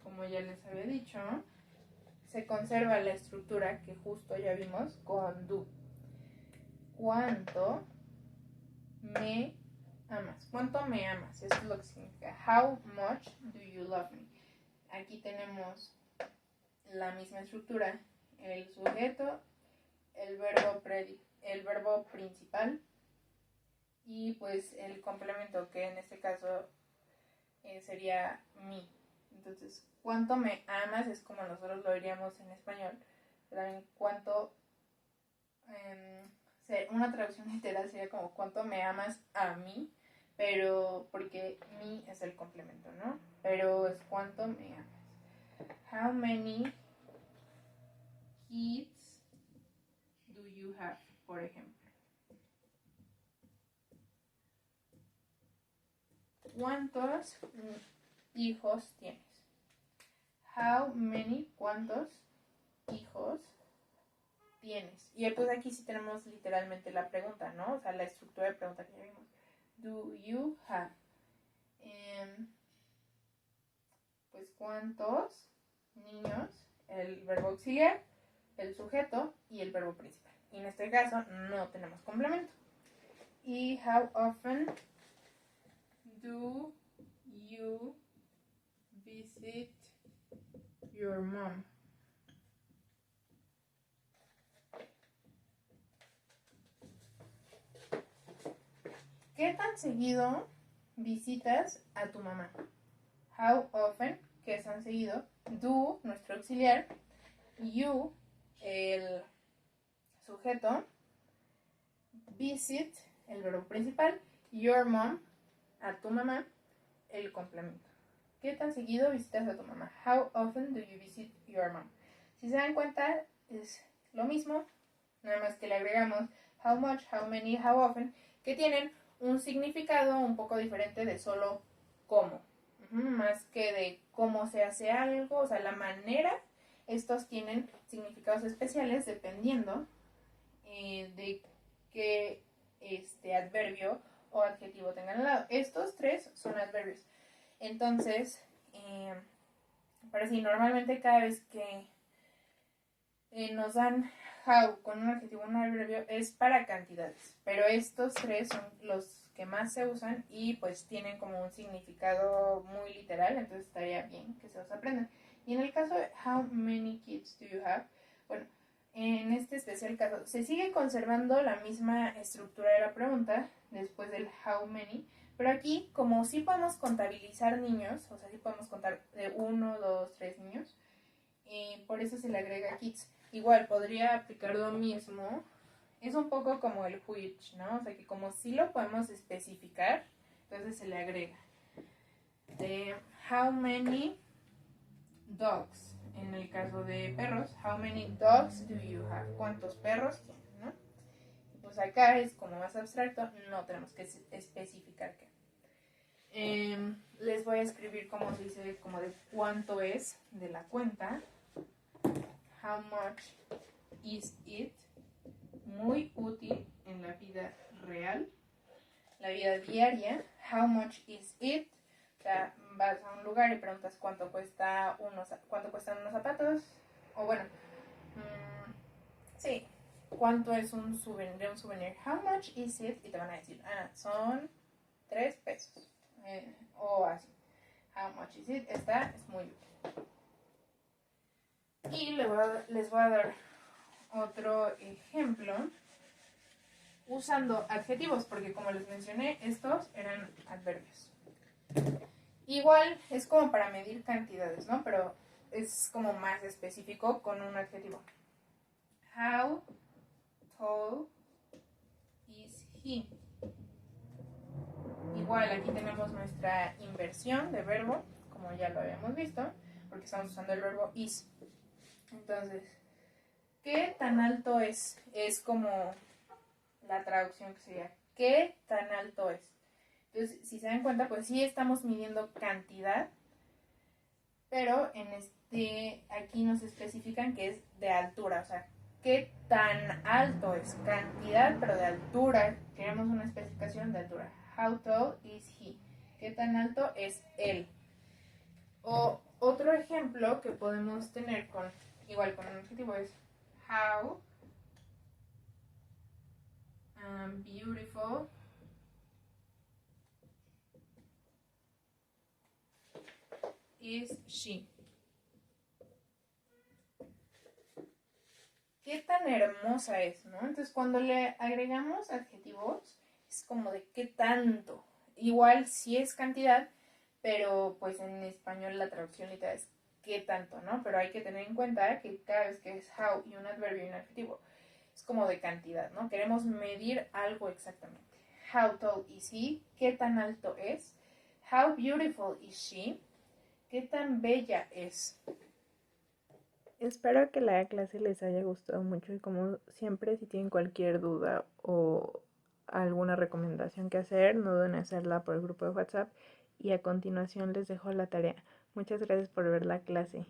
Como ya les había dicho, se conserva la estructura que justo ya vimos con do. ¿Cuánto me amas? ¿Cuánto me amas? Eso es lo que significa. How much do you love me? Aquí tenemos la misma estructura. El sujeto, el verbo principal y pues el complemento, que en este caso sería mi. Entonces, ¿cuánto me amas? Es como nosotros lo diríamos en español. También cuánto, una traducción literal sería como ¿cuánto me amas a mí? Pero porque mi es el complemento, ¿no? Pero es ¿cuánto me amas? How many kids do you have? Por ejemplo. ¿Cuántos hijos tienes? How many, ¿cuántos hijos tienes? Y pues aquí sí tenemos literalmente la pregunta, ¿no? O sea, la estructura de pregunta que ya vimos. Do you have? pues cuántos niños, el verbo auxiliar, el sujeto y el verbo principal. Y en este caso no tenemos complemento. Y how often do you visit your mom? ¿Qué tan seguido visitas a tu mamá? How often, que es tan seguido. Do, nuestro auxiliar. You, el sujeto. Visit, el verbo principal. Your mom, a tu mamá, el complemento. ¿Qué tan seguido visitas a tu mamá? How often do you visit your mom? Si se dan cuenta, es lo mismo, nada más que le agregamos how much, how many, how often, que tienen un significado un poco diferente de solo cómo, más que de cómo se hace algo, o sea, la manera. Estos tienen significados especiales dependiendo de qué adverbio o adjetivo tengan al lado. Estos tres son adverbios. Entonces, pero sí, normalmente cada vez que nos dan how con un adjetivo o un adverbio es para cantidades, pero estos tres son los que más se usan y pues tienen como un significado muy literal, entonces estaría bien que se los aprendan. Y en el caso de how many kids do you have, bueno, en este especial caso se sigue conservando la misma estructura de la pregunta después del how many, pero aquí como sí podemos contabilizar niños, o sea, sí podemos contar de 1, 2, 3 niños, por eso se le agrega kids. Igual podría aplicar lo mismo. Es un poco como el which, ¿no? O sea que como sí lo podemos especificar, entonces se le agrega. How many dogs? En el caso de perros, how many dogs do you have? ¿Cuántos perros tienes, no? Pues acá es como más abstracto, no tenemos que especificar qué. Les voy a escribir como se dice, como de cuánto es de la cuenta. How much is it? Muy útil en la vida real, la vida diaria. How much is it? O sea, vas a un lugar y preguntas cuánto cuestan unos zapatos. O bueno, sí, cuánto es un souvenir. How much is it? Y te van a decir, son 3 pesos. O así. How much is it? Esta es muy útil. Y les voy a dar otro ejemplo usando adjetivos, porque como les mencioné, estos eran adverbios. Igual es como para medir cantidades, ¿no? Pero es como más específico con un adjetivo. How tall is he? Igual aquí tenemos nuestra inversión de verbo, como ya lo habíamos visto, porque estamos usando el verbo is. Entonces, ¿qué tan alto es? Es como la traducción que sería, ¿qué tan alto es? Entonces, si se dan cuenta, pues sí estamos midiendo cantidad, pero en aquí nos especifican que es de altura, o sea, ¿qué tan alto es? Cantidad, pero de altura. Queremos una especificación de altura. How tall is he? ¿Qué tan alto es él? O otro ejemplo que podemos tener igual con un adjetivo es how beautiful is she? ¿Qué tan hermosa es, no? Entonces, cuando le agregamos adjetivos, es como de qué tanto. Igual sí es cantidad, pero pues en español la traducción literal es qué tanto, ¿no? Pero hay que tener en cuenta que cada vez que es how y un adverbio y un adjetivo, es como de cantidad, ¿no? Queremos medir algo exactamente. How tall is he? ¿Qué tan alto es? How beautiful is she? ¿Qué tan bella es? Espero que la clase les haya gustado mucho y como siempre, si tienen cualquier duda o alguna recomendación que hacer, no duden en hacerla por el grupo de WhatsApp y a continuación les dejo la tarea. Muchas gracias por ver la clase.